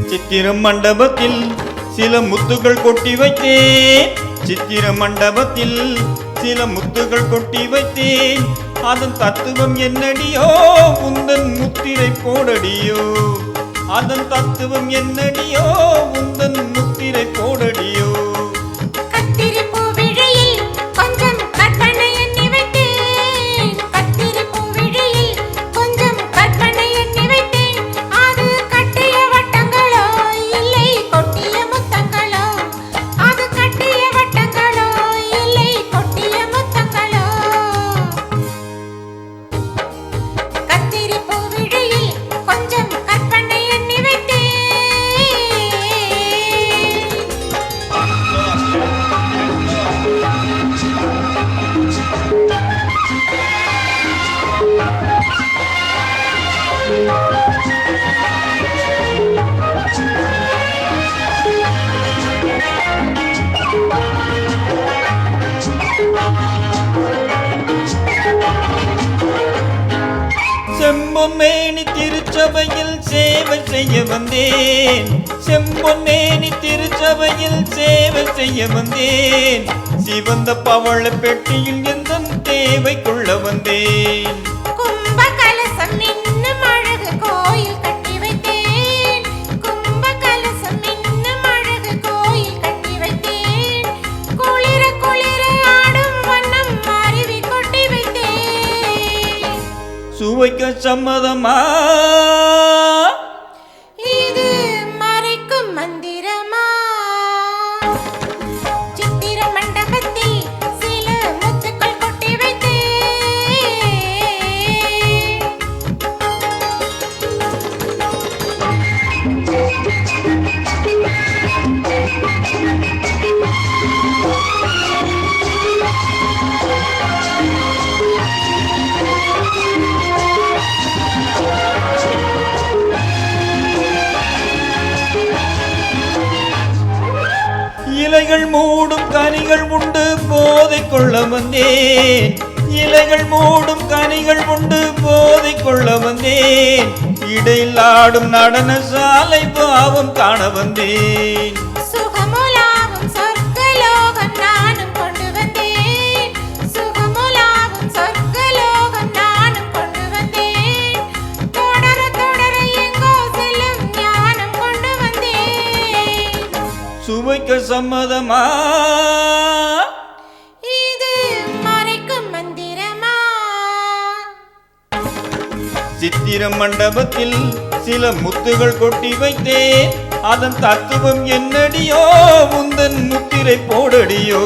சித்திர மண்டபத்தில் சில முத்துகள் கொட்டி வைத்தேன். சித்திர மண்டபத்தில் சில முத்துகள் கொட்டி வைத்தேன். அதன் தத்துவம் என்னடியோ உந்தன் முத்திரை போடடியோ. அதன் தத்துவம் என்னடியோ உந்தன் முத்திரை போடடியோ. செம்பொன்மேனி திருச்சபையில் சேவை செய்ய வந்தேன். செம்பொன்மேனி திருச்சபையில் சேவை செய்ய வந்தேன். சிவந்த பவள பெட்டியில் எந்த தேவை கொள்ள வந்தேன். கும்பகலசம் இன்னும் அழகு கோயில் கட்டி வைத்தேன். கும்பகலசம் இன்னும் அழகு கோயில் கட்டி வைத்தேன். குளிர குளிர ஆடும் வண்ணம் அருவி கொட்டி வைத்தேன். சுவைக்க சம்மதமா? இது மறைக்கும் மந்திரமா? சித்திர மண்டபத்தில் சில முத்துக்கள் கொட்டி வைத்தேன். இலைகள் மூடும் கனிகள் உண்டு போதை கொள்ள வந்தேன். இலைகள் மூடும் கனிகள் உண்டு போதை கொள்ள வந்தேன். இடையில் ஆடும் நடன சாலை பாவம் காண வந்தேன். சுகமுலாவும் சொர்க்கலோகம் நானும் கொண்டு வந்தேன். சுகமுலாவும் சொர்க்கலோகம் நானும் கொண்டு வந்தேன். தொடர தொடர எங்கோ செல்லும் ஞானம் கொண்டு வந்தேன். சுவைக்க சம்மதமா? இது மறைக்கும் மந்திரமா? சித்திர மண்டபத்தில் சில முத்துகள் கொட்டி வைத்தேன். அதன் தத்துவம் என்னடியோ உந்தன் முத்திரை போடடியோ.